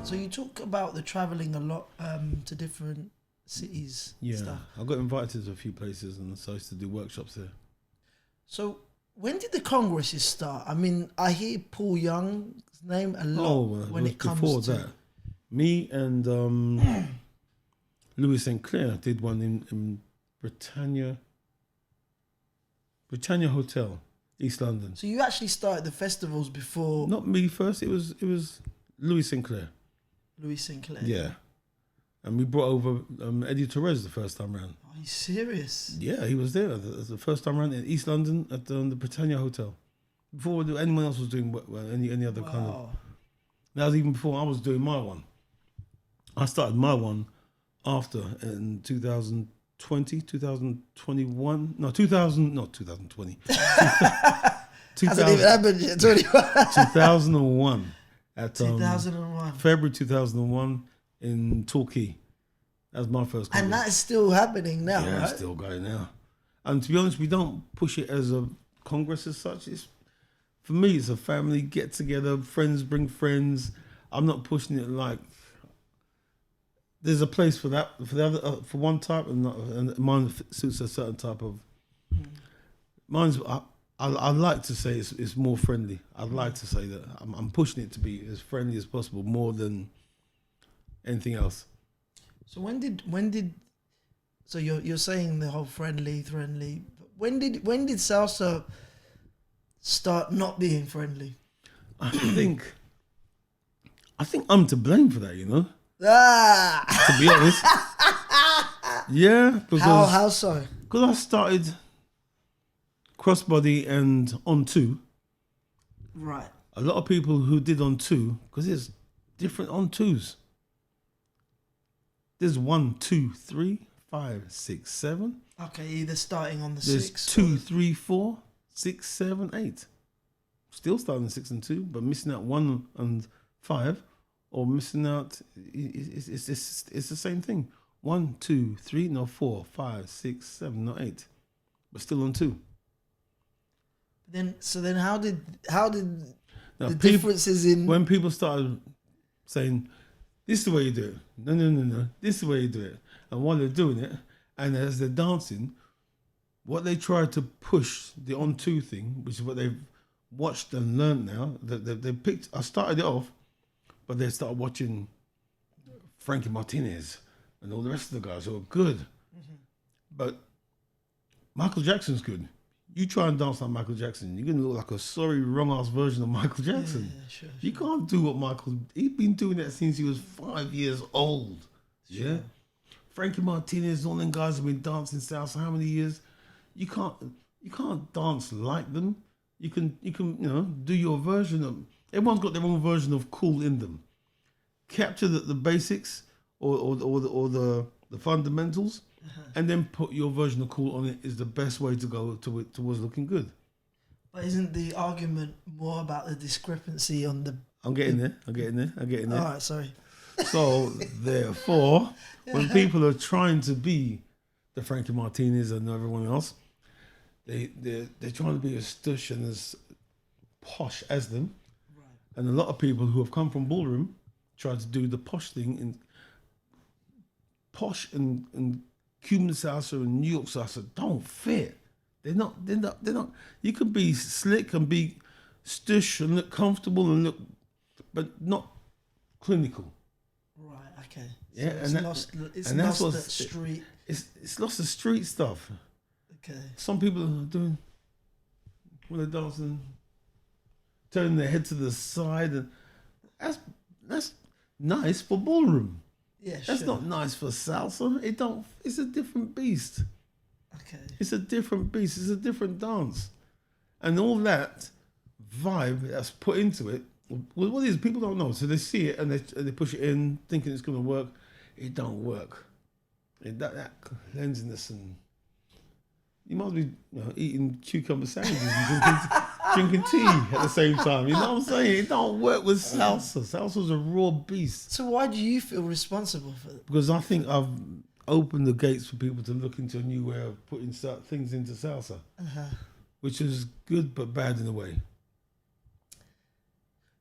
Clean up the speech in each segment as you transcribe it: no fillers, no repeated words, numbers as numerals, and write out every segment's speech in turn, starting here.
So you talk about the traveling a lot to different cities. Yeah, Stuff. I got invited to a few places, and so I used to do workshops there. So when did the congresses start? I mean, I hear Paul Young's name a lot when it comes before to that. Me and Louis St. Clair did one in Britannia Hotel, East London. So you actually started the festivals before Not me first. It was Louis St. Clair. Louis St. Clair. Yeah, and we brought over Eddie Torres the first time round. Are you serious? Yeah, he was there the first time round in East London at the Britannia Hotel. Before anyone else was doing any other kind of. That was even before I was doing my one. I started my one after in 2020, 2021. No, 2000, not 2020. Hasn't even happened yet. 2001. At 2001. February 2001 in Torquay. That was my first congress. And that is still happening now, yeah, right? it's still going now. And to be honest, we don't push it as a congress as such. For me, it's a family get together. Friends bring friends. I'm not pushing it like there's a place for that for the other for one type, and mine suits a certain type of. Mine's I like to say it's more friendly. I'd like to say that I'm pushing it to be as friendly as possible, more than anything else. So when did so you're saying the whole friendly. When did salsa start not being friendly? I think I'm to blame for that, you know. To be honest, yeah. Because how so? Because I started crossbody and on two. Right. A lot of people who did on two, because there's different on twos. There's 1, 2, 3, 5, 6, 7. Okay, either starting on the There's 6. 2, 3, 4, 6, 7, 8. Still starting 6 and 2, but missing out 1 and 5, or missing out. It's the same thing. 1, 2, 3, no 4, 5, 6, 7, no 8, but still on 2. Then how did Now, the differences in when people started saying, this is the way you do it. No. This is the way you do it. And while they're doing it, and as they're dancing, what they try to push the on two thing, which is what they've watched and learned now, that they picked. I started it off, but they started watching Frankie Martinez and all the rest of the guys who are good. Mm-hmm. But Michael Jackson's good. You try and dance like Michael Jackson, you're going to look like a sorry, wrong-ass version of Michael Jackson. Yeah, sure. You can't do what he's been doing that since he was 5 years old. Yeah? Sure. Frankie Martinez, all them guys have been dancing salsa how many years? You can't dance like them. You can do your version of. Everyone's got their own version of cool in them. Capture the basics or the fundamentals. And then put your version of cool on it is the best way to go towards looking good. But isn't the argument more about the discrepancy on the... I'm getting there. All right, sorry. So, therefore, when people are trying to be the Frankie Martinez and everyone else, they're trying to be as stush and as posh as them. Right. And a lot of people who have come from ballroom try to do the posh thing in posh and Cuban salsa and New York salsa don't fit. They're not. You can be slick and be stush and look comfortable and look, but not clinical. Right. Okay. Yeah, So it's lost the street. It's lost the street stuff. Okay. Some people are doing when they're dancing, turning their head to the side, and that's nice for ballroom. Yeah, That's not nice for salsa. It's a different beast. Okay. It's a different beast. It's a different dance. And all that vibe that's put into it, well, what is people don't know. So they see it and they push it in thinking it's going to work. It don't work. That cleanliness and you must be eating cucumber sandwiches and drinking tea at the same time. You know what I'm saying? It don't work with salsa. Salsa's a raw beast. So why do you feel responsible for it? Because I think I've opened the gates for people to look into a new way of putting things into salsa, which is good but bad in a way.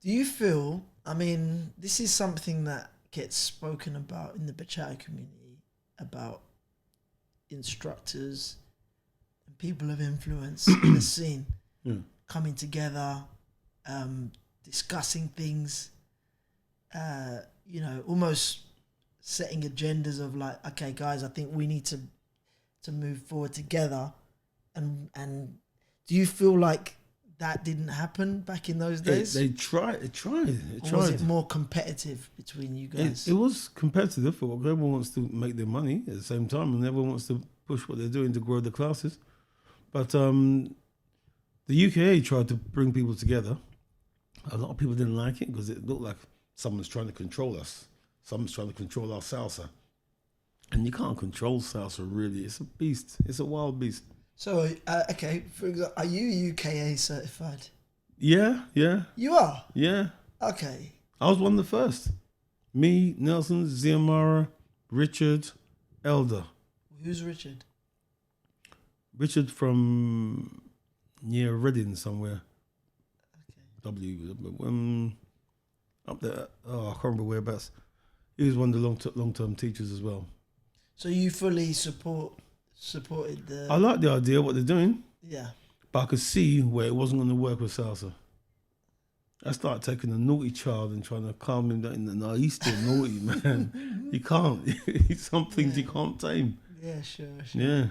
Do you feel, I mean, this is something that gets spoken about in the bachata community, about instructors and people of influence in the scene coming together, discussing things, almost setting agendas of like, okay, guys, I think we need to move forward together. And do you feel like that didn't happen back in those days? They tried. Or was it more competitive between you guys? It was competitive, but everyone wants to make their money at the same time, and everyone wants to push what they're doing to grow the classes. But the UKA tried to bring people together. A lot of people didn't like it because it looked like someone's trying to control us. Someone's trying to control our salsa. And you can't control salsa, really. It's a beast. It's a wild beast. So, okay, for example, are you UKA certified? Yeah. You are? Yeah. Okay. I was one of the first. Me, Nelson, Ziamara, Richard, Elder. Who's Richard? Richard from near Reading somewhere. Okay. Up there. Oh, I can't remember whereabouts. He was one of the long-term teachers as well. So you fully supported the... I like the idea of what they're doing. Yeah. But I could see where it wasn't going to work with salsa. That's like taking a naughty child and trying to calm him down. No, he's still naughty, man. You can't. Some things you can't tame. Yeah, sure. Yeah.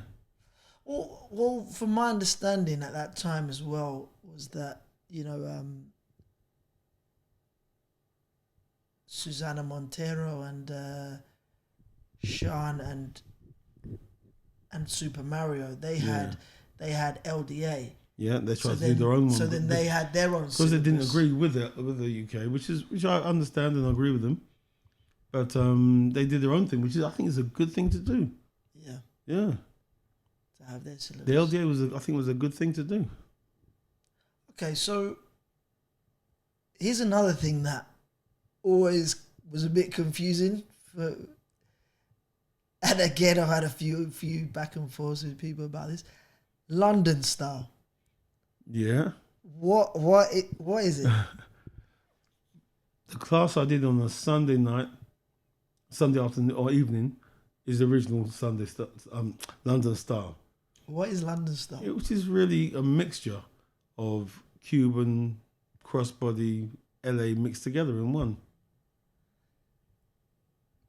Well, from my understanding at that time as well, was that, Susana Montero and Sean and Super Mario, they had LDA. Yeah, they tried to do their own one. So then they had their own. Because they didn't agree with the UK, which I understand and I agree with them. But they did their own thing, which I think is a good thing to do. Yeah. Yeah. To have their syllabus. The LDA was a good thing to do. Okay, so here's another thing that always was a bit confusing and again I've had a few back and forths with people about this. London style. Yeah. What is it? The class I did on a Sunday afternoon or evening is the original London style. What is London style? Which is really a mixture of Cuban, crossbody, LA mixed together in one.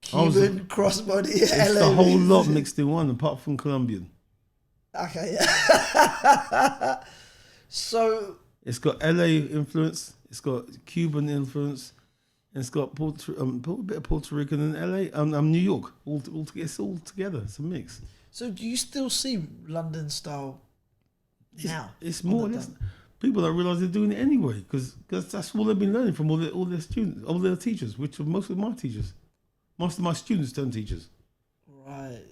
Cuban, crossbody, it's LA. It's the whole lot mixed in one, apart from Colombian. Okay. So it's got LA influence, it's got Cuban influence, and it's got a bit of Puerto Rican and LA, New York. It's all together. It's a mix. So do you still see London style now? It's more or less. People don't realise they're doing it anyway, because that's all they've been learning from all their students, all their teachers, which are most of my teachers. Most of my students turn teachers. Right.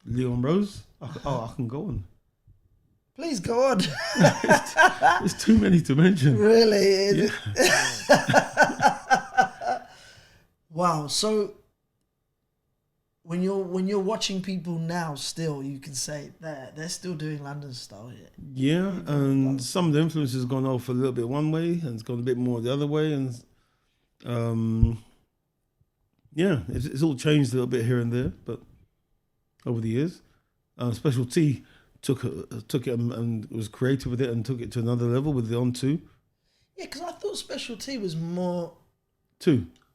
Leon Rose. I can go on. Please go on. There's too many to mention. Really? Yeah. Wow. So when you're watching people now, still you can say that they're still doing London style here. Yeah, and some of the influence has gone off a little bit one way and it's gone a bit more the other way, and it's all changed a little bit here and there, but over the years, Special T took it and was creative with it and took it to another level with the on two. Yeah, because I thought Special T was more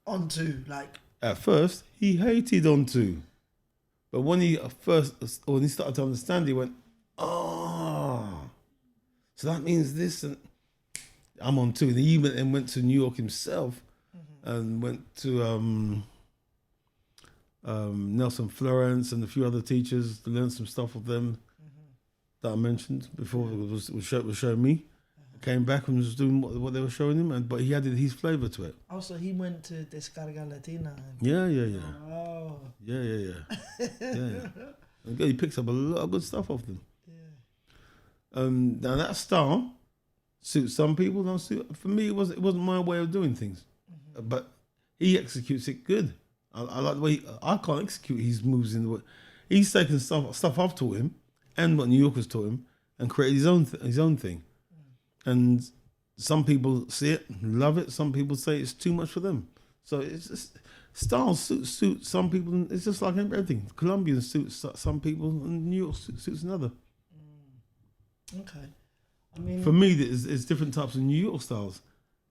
on two. Like at first, he hated on two, but when he started to understand, he went, "Oh, so that means this." And I'm on two. And he went to New York himself, and went to Nelson Florence and a few other teachers to learn some stuff of them that I mentioned before. Was showing me. Came back and was doing what they were showing him, but he added his flavour to it. Also, he went to Descarga Latina. Yeah. Oh. Yeah. And he picks up a lot of good stuff off them. Yeah. Now that style suits some people, don't suit. For me, it wasn't my way of doing things, but he executes it good. I like the way I can't execute his moves in the way he's taken stuff I've taught him and what New Yorkers taught him and created his own thing. And some people see it, love it. Some people say it's too much for them. So it's just, style suit some people. It's just like everything. Colombian suits some people, and New York suits another. Okay. I mean, For me, it's different types of New York styles,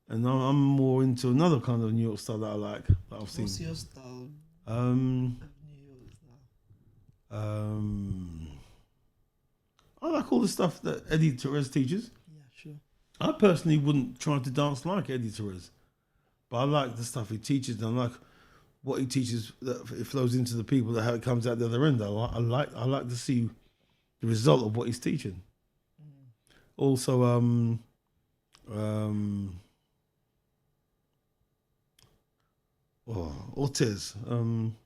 and I'm more into another kind of New York style that I like. That I've seen. what's your style? Um, New York style. I like all the stuff that Eddie Torres teaches. Yeah, sure. I personally wouldn't try to dance like Eddie Torres, but I like the stuff he teaches, and I like what he teaches that it flows into the people, that how it comes out the other end. I like to see the result of what he's teaching. Also, Ortiz. I'm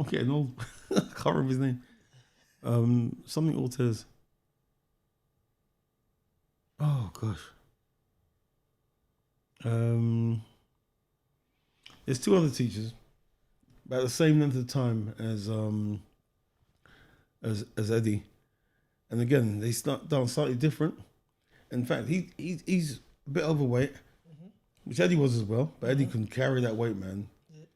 getting old. I can't remember his name. Something Ortiz. Oh gosh. There's two other teachers about the same length of time as Eddie, and again they done slightly different. In fact, he's a bit overweight, which Eddie was as well, but Eddie can carry that weight, man.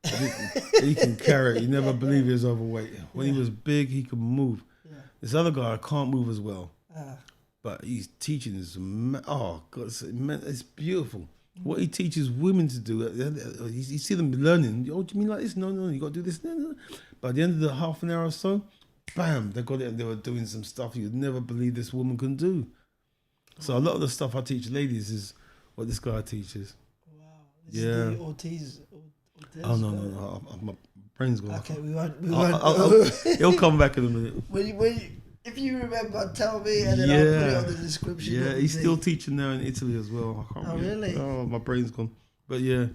Eddie can carry it. You never believe he was overweight. When he was big, he could move. Yeah. This other guy can't move as well, but he's teaching is oh God, it's beautiful. What he teaches women to do, you see them learning. Oh, do you mean like this? No, you got to do this. No. By the end of the half an hour or so, bam, they got it, and they were doing some stuff you'd never believe this woman can do. So a lot of the stuff I teach ladies is what this guy teaches. Wow. This is the Ortiz. Oh no, my brain's gone. Okay, we won't. He'll come back in a minute. If you remember, tell me, and then I'll put it on the description. Yeah, he's still teaching now in Italy as well. I can't remember. Really? Oh, my brain's gone. But yeah,